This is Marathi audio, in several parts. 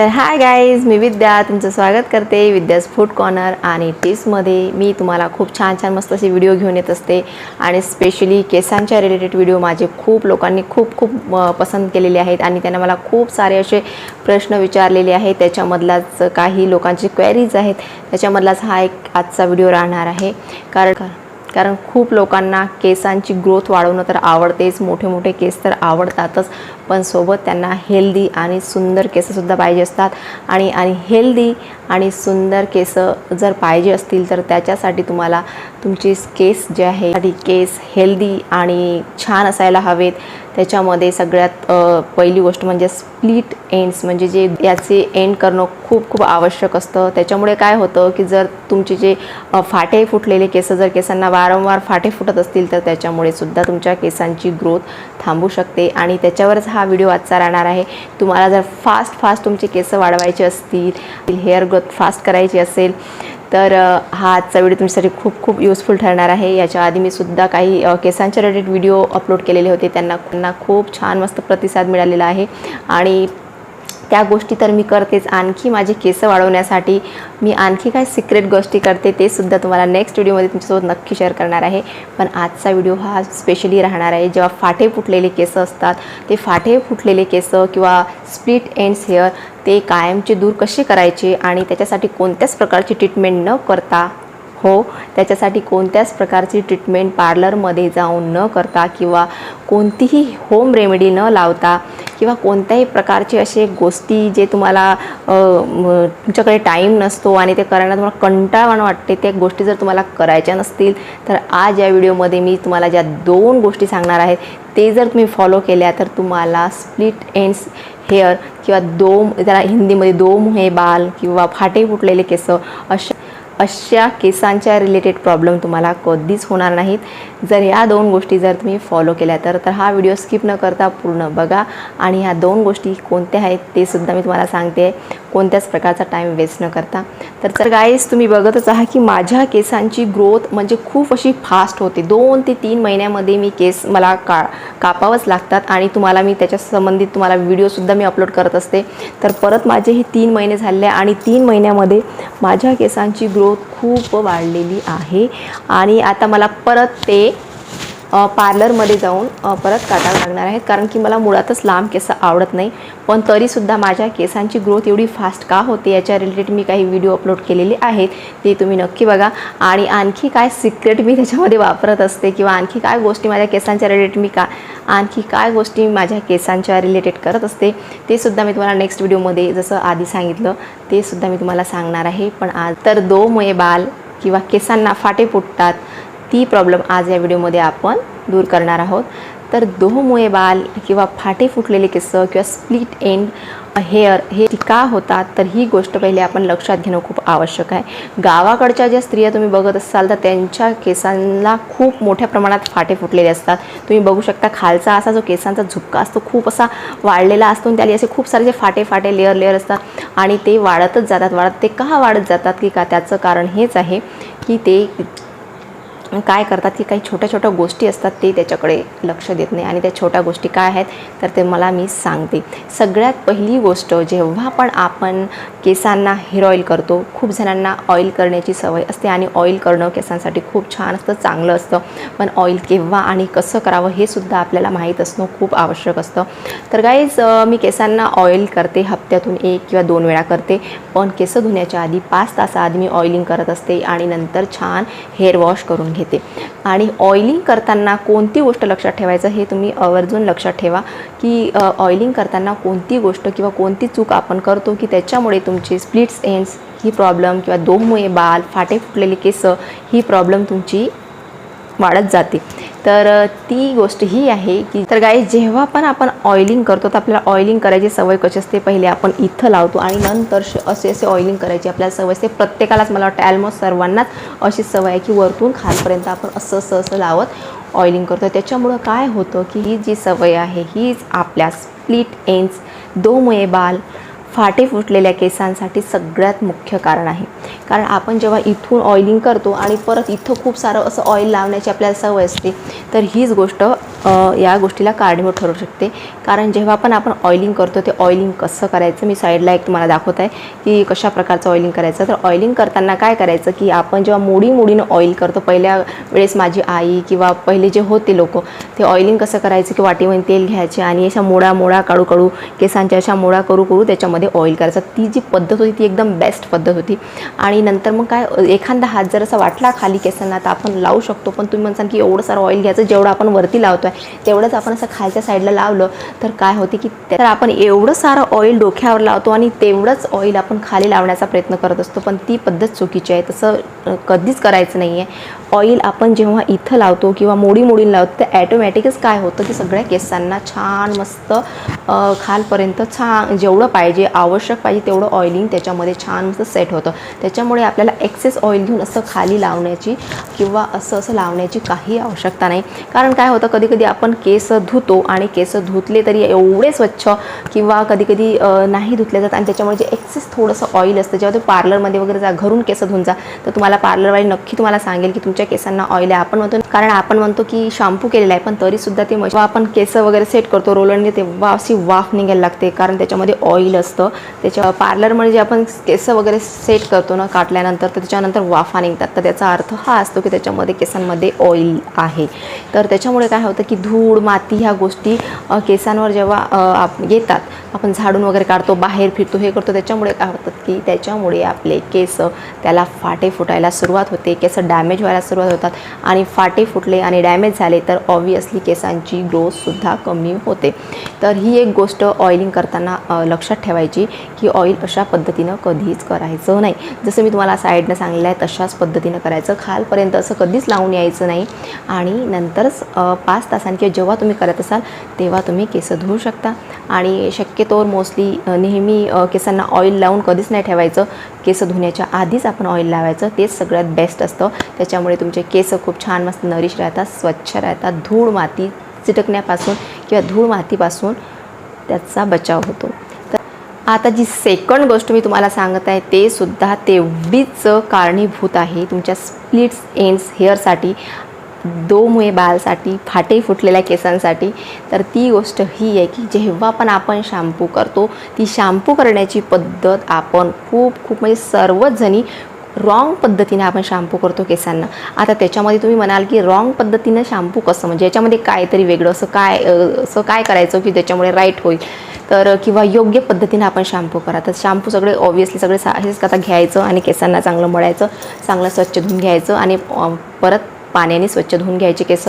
तर हाय गाईज, मी विद्या तुमचं स्वागत करते विद्यास फूड कॉर्नर. आणि टिप्समध्ये मी तुम्हाला खूप छान छान मस्त असे व्हिडिओ घेऊन येत असते. आणि स्पेशली केसांच्या रिलेटेड व्हिडिओ माझे खूप लोकांनी खूप पसंत केलेले आहेत आणि त्यांना मला खूप सारे असे प्रश्न विचारलेले आहेत. त्याच्यामधलाच काही लोकांची क्वेरीज आहेत, त्याच्यामधलाच हा एक आजचा व्हिडिओ राहणार आहे. कारण खूप लोकांना केसांची ग्रोथ वाढवणं तर आवडतेच, मोठे मोठे केस तर आवडतातच, पण सोबत त्यांना हेल्दी आणि सुंदर केससुद्धा पाहिजे असतात. आणि हेल्दी आणि सुंदर केस जर पाहिजे असतील तर त्याच्यासाठी तुम्हाला तुमचे केस जे आहे केस हेल्दी आणि छान असायला हवेत. त्याच्यामध्ये सगळ्यात पहिली गोष्ट म्हणजे स्प्लिट एंड्स, म्हणजे जे याचे एंड करणं खूप आवश्यक असतं. त्याच्यामुळे काय होतं की जर तुमचे जे फाटे फुटलेले केस, जर केसांना वारंवार फाटे फुटत असतील तर त्याच्यामुळे सुद्धा तुमच्या केसांची ग्रोथ थांबू शकते. आणि त्याच्यावरच हा व्हिडिओ आजचा राहणार आहे. तुम्हाला जर फास्ट तुमचे केस वाढवायचे असतील, हेअर ग्रोथ फास्ट करायची असेल तर हा आजचा व्हिडिओ तुमच्यासाठी खूप युजफुल ठरणार आहे. याच्या आधी मी सुद्धा काही केसांच्या रिलेटेड व्हिडिओ अपलोड केलेले होते, त्यांना खूप छान मस्त प्रतिसाद मिळालेला आहे. आणि त्या गोष्टी तर मी करतेच, आणखी माझे केस वाढवण्यासाठी मी आणखी काय सिक्रेट गोष्टी करते ते सुद्धा तुम्हाला नेक्स्ट व्हिडिओमध्ये तुमच्यासोबत नक्की शेअर करणार आहे. पण आजचा व्हिडिओ हा स्पेशली राहणार आहे जेव्हा फाटे फुटलेले केस असतात, ते फाटे फुटलेले केस किंवा स्प्लिट एंड्स हेअर ते कायमचे दूर कसे करायचे आणि त्याच्यासाठी कोणत्याच प्रकारची ट्रीटमेंट न करता, त्याच्यासाठी कोणत्याच प्रकारची ट्रीटमेंट पार्लरमध्ये जाऊन न करता किंवा कोणतीही होम रेमेडी न लावता किंवा कोणत्याही प्रकारचे असे गोष्टी जे तुम्हाला तुमच्याकडे टाईम नसतो आणि ते करण्यात तुम्हाला कंटाळवाणं वाटते, त्या गोष्टी जर तुम्हाला करायच्या नसतील तर आज या व्हिडिओमध्ये मी तुम्हाला ज्या 2 गोष्टी सांगणार आहेत ते जर तुम्ही फॉलो केल्या तर तुम्हाला स्प्लिट एंड्स हेअर किंवा त्याला हिंदीमध्ये दो मुहे बाल किंवा फाटे फुटलेले केस अशा केसांच्या रिलेटेड प्रॉब्लेम तुम्हाला कधीच होणार नाहीत. जर या 2 गोष्टी जर तुम्ही फॉलो केल्या तर हा व्हिडिओ स्किप न करता पूर्ण बघा. आणि ह्या 2 गोष्टी कोणत्या आहेत ते सुद्धा मी तुम्हाला सांगते, कोणत्याच प्रकारचा टाईम वेस्ट न करता. तर गाईज, तुम्ही बघतच आहात की माझ्या केसांची ग्रोथ म्हणजे खूप अशी फास्ट होते. 2 ते 3 महिन्यामध्ये मी केस मला कापावंच लागतात आणि तुम्हाला मी त्याच्या संबंधित तुम्हाला व्हिडिओसुद्धा मी अपलोड करत असते. तर परत माझे हे 3 महिने झाले आणि 3 महिन्यामध्ये माझ्या केसांची ग्रोथ खूप वाढलेली आहे. आणि आता मला परत ते पार्लरमध्ये जाऊन परत काढावं लागणार आहेत, कारण की मला मुळातच लांब केस आवडत नाही. पण तरीसुद्धा माझ्या केसांची ग्रोथ एवढी फास्ट का होते याच्या रिलेटेड मी काही व्हिडिओ अपलोड केलेले आहेत, ते तुम्ही नक्की बघा. आणि आणखी काय सिक्रेट मी त्याच्यामध्ये वापरत असते किंवा आणखी काय गोष्टी माझ्या केसांच्या रिलेटेड आणखी काय गोष्टी माझ्या केसांच्या रिलेटेड करत असते ते सुद्धा मी तुम्हाला नेक्स्ट व्हिडिओमध्ये जसं आधी सांगितलं ते सुद्धा मी तुम्हाला सांगणार आहे. पण आज तर दो मुये बाल किंवा केसांना फाटे फुटतात ती प्रॉब्लेम आज या व्हिडिओमध्ये आपण दूर करणार आहोत. तर दो मुये बाल किंवा फाटे फुटलेले केस किंवा स्प्लिट एंड हेअर हे का होतात तर ही गोष्ट पहिले आपण लक्षात घेणं खूप आवश्यक आहे. गावाकडच्या ज्या स्त्रिया तुम्ही बघत असाल तर त्यांच्या केसांना खूप मोठ्या प्रमाणात फाटे फुटलेले असतात. तुम्ही बघू शकता खालचा असा जो केसांचा झुपका असतो खूप असा वाढलेला असतो आणि त्याला असे खूप सारे जे फाटे लेअर असतात आणि ते वाढतच जातात. ते का वाढत जातात की का, त्याचं कारण हेच आहे की ते काय करतात की काही छोट्या गोष्टी असतात ते त्याच्याकडे लक्ष देत नाही. आणि त्या छोट्या गोष्टी काय आहेत तर ते मी सांगते. सगळ्यात पहिली गोष्ट, जेव्हा पण आपण केसांना हेअर ऑईल करतो, खूप जणांना ऑईल करण्याची सवय असते आणि ऑईल करणं केसांसाठी खूप छान असतं, चांगलं असतं. पण ऑईल केव्हा आणि कसं करावं हे सुद्धा आपल्याला माहीत असणं खूप आवश्यक असतं. तर गाईज, मी केसांना ऑईल करते, हप्त्यातून 1 किंवा 2 वेळा करते. पण केस धुण्याच्या आधी 5 तासाआधी मी ऑइलिंग करत असते आणि नंतर छान हेअर वॉश करून घेते. आणि ऑइलिंग करताना कोणती गोष्ट लक्षात ठेवायचं हे तुम्ही आवर्जून लक्षात ठेवा की ऑइलिंग करताना कोणती गोष्ट किंवा कोणती चूक आपण करतो की त्याच्यामुळे तुमचे स्प्लिट्स एंड्स ही प्रॉब्लेम किंवा दो मुये बाल, फाटे फुटलेले केस ही प्रॉब्लेम तुमची वाढत जाते. तर ती गोष्ट ही आहे की तर गाईज, जेव्हा पण आपण ऑइलिंग करतो तर आपल्याला ऑइलिंग करायची सवय कशी असते, पहिले आपण इथं लावतो आणि नंतर असे ऑइलिंग करायची आपल्याला सवय असते. प्रत्येकालाच मला वाटतं ऑलमोस्ट सर्वांनाच अशी सवय आहे की वरतून खालपर्यंत आपण असं लावत ऑइलिंग करतो. त्याच्यामुळं काय होतं की ही जी सवय आहे हीच आपल्या स्प्लिट एंड्स, दो मुये बाल, फाटे फुटलेल्या केसांसाठी सगळ्यात मुख्य कारण आहे. कारण आपण जेव्हा इथून ऑइलिंग करतो आणि परत इथं खूप सारं असं ऑइल लावण्याची आपल्याला सवय असते, तर हीच गोष्ट या गोष्टीला कारणीभूत ठरू शकते. कारण जेव्हा पण आपण ऑइलिंग करतो ते ऑइलिंग कसं करायचं, मी साईडला एक तुम्हाला दाखवत आहे की कशा प्रकारचं ऑइलिंग करायचं. तर ऑइलिंग करताना काय करायचं की आपण जेव्हा मोडीनं ऑइल करतो, पहिल्या वेळेस माझी आई किंवा पहिले जे होते लोक, ते ऑइलिंग कसं करायचं की वाटीमध्ये तेल घ्यायचे आणि अशा मोडा काढू केसांच्या अशा मोडा करू त्याच्यामध्ये ऑइल करायचं. ती जी पद्धत होती ती एकदम बेस्ट पद्धत होती. आणि नंतर मग काय, एखादा हात जर असा वाटला खाली केसांना तर आपण लावू शकतो. पण तुम्ही म्हणसान की एवढं सारं ऑइल घ्यायचं, जेवढं आपण वरती लावतो आहे तेवढंच आपण असं खालच्या साईडला लावलं तर काय होते की तर आपण एवढं सारं ऑइल डोक्यावर लावतो आणि तेवढंच ऑइल आपण खाली लावण्याचा प्रयत्न करत असतो. पण ती पद्धत चुकीची आहे. तसं कधीच करायचं नाही आहे. ऑइल आपण जेव्हा इथं लावतो किंवा मोडीने लावतो तर ॲटोमॅटिकच काय होतं की सगळ्या केसांना छान मस्त खालपर्यंत छान जेवढं पाहिजे, आवश्यक पाहिजे तेवढं ऑइलिंग त्याच्यामध्ये छान मस्त सेट होतं. त्याच्यामुळे आपल्याला एक्सेस ऑइल घेऊन असं खाली लावण्याची किंवा असं लावण्याची काही आवश्यकता नाही. कारण काय होतं, कधी आपण केस धुतो आणि केस धुतले तरी एवढे स्वच्छ किंवा कधी नाही धुतले जात आणि त्याच्यामुळे जे एक्सेस थोडंसं ऑइल असतं, जेव्हा तुम्ही पार्लरमध्ये वगैरे जा, घरून केस धुवून जा, तर तुम्हाला पार्लरवाली नक्की तुम्हाला सांगेल की तुमच्या केसांना ऑइल आहे. आपण म्हणतो कारण आपण म्हणतो की शॅम्पू केलेला आहे, पण तरीसुद्धा ते जेव्हा आपण केस वगैरे सेट करतो रोलरने, तेव्हा अशी वाफ निघायला लागते कारण त्याच्यामध्ये ऑइल असतं. त्याच्या पार्लरमध्ये जे आपण केस वगैरे सेट करतो ना काटल्यानंतर, तर त्याच्यानंतर वाफा निघतात. तर त्याचा अर्थ हा असतो की त्याच्यामध्ये केसांमध्ये ऑइल आहे. तर त्याच्यामुळे काय होतं की धूळ माती ह्या गोष्टी केसांवर जेव्हा येतात, आपण झाडून वगैरे काढतो, बाहेर फिरतो, हे करतो, त्याच्यामुळे काय होतं की त्याच्यामुळे आपले केस त्याला फाटे फुटायला सुरुवात होते, केस डॅमेज व्हायला सुरुवात होतात. आणि फाटे फुटले आणि डॅमेज झाले तर ऑब्वियसली केसांची ग्रोथसुद्धा कमी होते. तर ही एक गोष्ट ऑइलिंग करताना लक्षात ठेवायची की ऑइल अशा पद्धतीनं कधीच करायचं नाही. जसं मी तुम्हाला साईडनं सांगितलं आहे तशाच पद्धतीनं करायचं. खालपर्यंत असं कधीच लावून यायचं नाही. आणि नंतरच 5 तासांनी किंवा जेव्हा तुम्ही करत असाल तेव्हा तुम्ही केस धुवू शकता. आणि शक्यतोवर मोस्टली नेहमी केसांना ऑइल लावून कधीच नाही ठेवायचं. केस धुण्याच्या आधीच आपण ऑइल लावायचं, तेच सगळ्यात बेस्ट असतं. त्याच्यामुळे तुमचे केस खूप छान मस्त नरिश राहतात, स्वच्छ राहतात, धूळ माती चिटकण्यापासून किंवा धूळ मातीपासून त्याचा बचाव होतो. तर आता जी सेकंड गोष्ट मी तुम्हाला सांगत आहे ते सुद्धा तेवढीच कारणीभूत आहे तुमच्या स्प्लिट्स एंड्स हेअरसाठी, दोमुळे बालसाठी, फाटे फुटलेल्या केसांसाठी. तर ती गोष्ट ही आहे की जेव्हा पण आपण शॅम्पू करतो, ती शॅम्पू करण्याची पद्धत आपण खूप म्हणजे सर्वच जणी रॉंग पद्धतीने आपण शॅम्पू करतो केसांना. आता त्याच्यामध्ये तुम्ही म्हणाल की रॉंग पद्धतीनं शॅम्पू कसं, म्हणजे याच्यामध्ये काहीतरी वेगळं असं काय करायचं की त्याच्यामुळे राईट होईल, तर किंवा योग्य पद्धतीने आपण शॅम्पू करा. तर शॅम्पू सगळे ऑब्वियसली सगळे हेच आता घ्यायचं आणि केसांना चांगलं मळायचं, चांगलं स्वच्छ धुवून घ्यायचं आणि परत पाण्याने स्वच्छ धुवून घ्यायचे केस.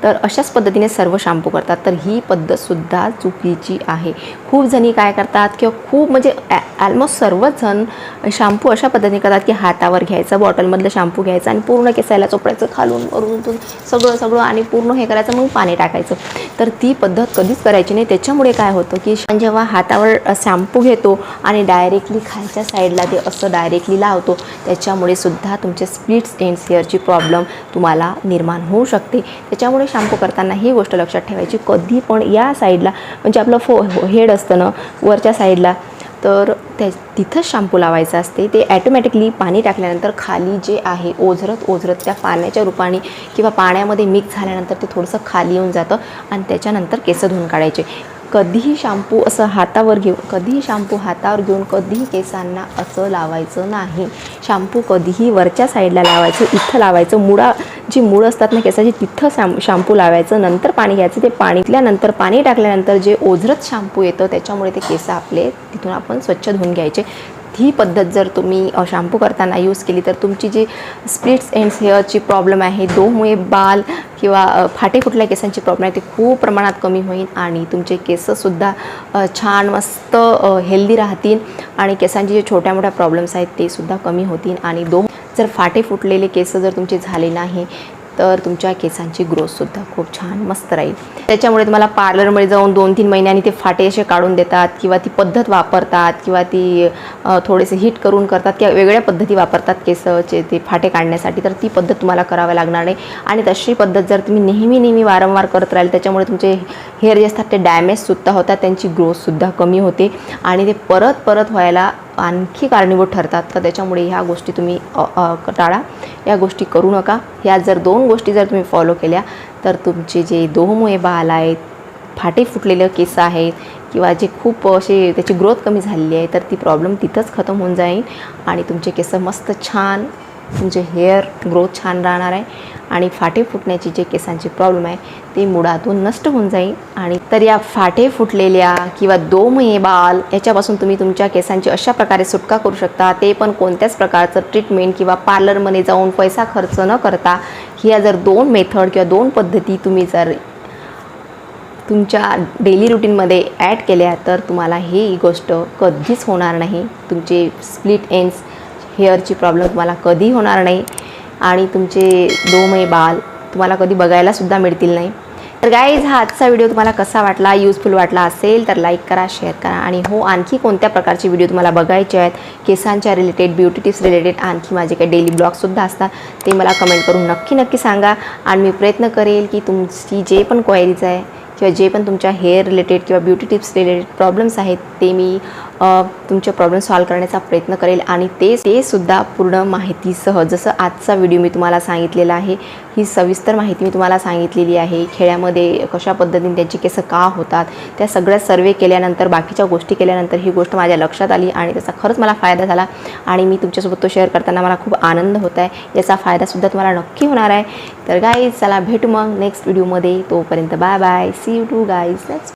तर अशाच पद्धतीने सर्व शॅम्पू करतात. तर ही पद्धतसुद्धा चुकीची आहे. खूप जणी काय करतात किंवा खूप म्हणजे ऑलमोस्ट सर्वच जण शॅम्पू अशा पद्धतीने करतात की हातावर घ्यायचं, बॉटलमधलं शॅम्पू घ्यायचं आणि पूर्ण केसाला चोपडायचं खालून वरून सगळं आणि पूर्ण हे करायचं, मग पाणी टाकायचं. तर ती पद्धत कधीच करायची नाही. त्याच्यामुळे काय होतं की जेव्हा हातावर शॅम्पू घेतो आणि डायरेक्टली खालच्या साईडला ते असं डायरेक्टली लावतो, त्याच्यामुळे सुद्धा तुमचे स्प्लिट्स एंड्स हेअरची प्रॉब्लेम तुम्हाला निर्माण होऊ शकते. त्याच्यामुळे शॅम्पू करताना ही गोष्ट लक्षात ठेवायची, कधी पण या साईडला म्हणजे आपलं हेड असतं ना वरच्या साईडला, तर तिथंच शॅम्पू लावायचं असते. ते ॲटोमॅटिकली पाणी टाकल्यानंतर खाली जे आहे ओझरत त्या पाण्याच्या रूपाने किंवा पाण्यामध्ये मिक्स झाल्यानंतर ते थोडंसं खाली येऊन जातं आणि त्याच्यानंतर केस धुवून काढायचे. कधीही शॅम्पू शॅम्पू हातावर घेऊन कधीही केसांना असं लावायचं नाही. शॅम्पू कधीही वरच्या साईडला लावायचं, इथं लावायचं, जी मुळं असतात ना केसाची तिथं शॅम्पू लावायचं. नंतर पाणी घ्यायचं, ते पाणीतल्यानंतर पाणी टाकल्यानंतर जे ओझरत शॅम्पू येतं त्याच्यामुळे ते केस आपले तिथून आपण स्वच्छ धुवून घ्यायचे. ही पद्धत जर तुम्ही शॅम्पू करताना यूज केली तर तुमची जी स्प्लिट्स एंड्स हेअरची प्रॉब्लेम आहे, दोमुळे बाल किंवा फाटे फुटल्या केसांची प्रॉब्लेम आहे, ती खूप प्रमाणात कमी होईल आणि तुमचे केससुद्धा छान मस्त हेल्दी राहतील आणि केसांचे जे छोट्या मोठ्या प्रॉब्लेम्स आहेत ते सुद्धा कमी होतील. आणि जर फाटे फुटलेले केस जर तुमचे झाले नाही तर तुमच्या केसांची ग्रोथसुद्धा खूप छान मस्त राहील. त्याच्यामुळे तुम्हाला पार्लरमध्ये जाऊन 2-3 महिन्यांनी ते फाटे असे काढून देतात किंवा ती पद्धत वापरतात किंवा ती थोडेसे हीट करून करतात किंवा वेगळ्या पद्धती वापरतात केसाचे ते फाटे काढण्यासाठी, तर ती पद्धत तुम्हाला करावी लागणार नाही. आणि तशी पद्धत जर तुम्ही नेहमी वारंवार करत राहील त्याच्यामुळे तुमचे हेअर जे असतात ते डॅमेजसुद्धा होतात, त्यांची ग्रोथसुद्धा कमी होते आणि ते परत व्हायला आणखी कारणीभूत ठरतात. तर त्याच्यामुळे ह्या गोष्टी तुम्ही टाळा, या गोष्टी करू नका. ह्या जर 2 गोष्टी जर तुम्ही फॉलो केल्या तर तुमचे जे दोमुळे बाल आहेत, फाटे फुटलेले केस आहेत किंवा जे खूप असे त्याची ग्रोथ कमी झालेली आहे, तर ती प्रॉब्लेम तिथंच खतम होऊन जाईल आणि तुमचे केस मस्त छान, तुमचे हेअर ग्रोथ छान राहणार आहे आणि फाटे फुटण्याची जे केसांची प्रॉब्लेम आहे ते मुळातून नष्ट होऊन जाईल. आणि तर या फाटे फुटलेल्या किंवा दोमये बाल याच्यापासून तुम्ही तुमच्या केसांची अशा प्रकारे सुटका करू शकता, ते पण कोणत्याच प्रकारचं ट्रीटमेंट किंवा पार्लरमध्ये जाऊन पैसा खर्च न करता. ह्या जर 2 मेथड किंवा 2 पद्धती तुम्ही जर तुमच्या डेली रुटीनमध्ये ॲड केल्या तर तुम्हाला ही गोष्ट कधीच होणार नाही. तुमचे स्प्लिट एंड्स हेअरची प्रॉब्लेम तुम्हाला कधी होणार नाही आणि तुमचे दोमये बाल तुम्हाला कधी बघायलासुद्धा मिळतील नाही. तर गाईज, हा आजचा व्हिडिओ तुम्हाला कसा वाटला, युजफुल वाटला असेल तर लाईक करा, शेअर करा आणि हो, आणखी कोणत्या प्रकारचे व्हिडिओ तुम्हाला बघायचे आहेत केसांच्या रिलेटेड, ब्युटी टिप्स रिलेटेड, आणखी माझे काही डेली ब्लॉगसुद्धा असतात ते मला कमेंट करून नक्की सांगा आणि मी प्रयत्न करेल की तुमची जे पण क्वायरीज आहे किंवा जे पण तुमच्या हेअर रिलेटेड किंवा ब्युटी टिप्स रिलेटेड प्रॉब्लेम्स आहेत ते मी तुमचे प्रॉब्लेम सॉल्व करण्याचा प्रयत्न करेल आणि ते सुद्धा पूर्ण माहितीसह, जसं आजचा व्हिडिओ मी तुम्हाला सांगितलेला आहे, ही सविस्तर माहिती मी तुम्हाला सांगितलेली आहे. खेड्यामध्ये कशा पद्धतीने त्यांची केस का होतात, त्या सगळ्या सर्वे केल्यानंतर, बाकीच्या गोष्टी केल्यानंतर ही गोष्ट माझ्या लक्षात आली आणि त्याचा खरंच मला फायदा झाला आणि मी तुमच्यासोबत तो शेअर करताना मला खूप आनंद होत आहे. याचा फायदासुद्धा तुम्हाला नक्की होणार आहे. तर गाईज, चला भेटू मग नेक्स्ट व्हिडिओमध्ये. तोपर्यंत bye bye, see you to guys next.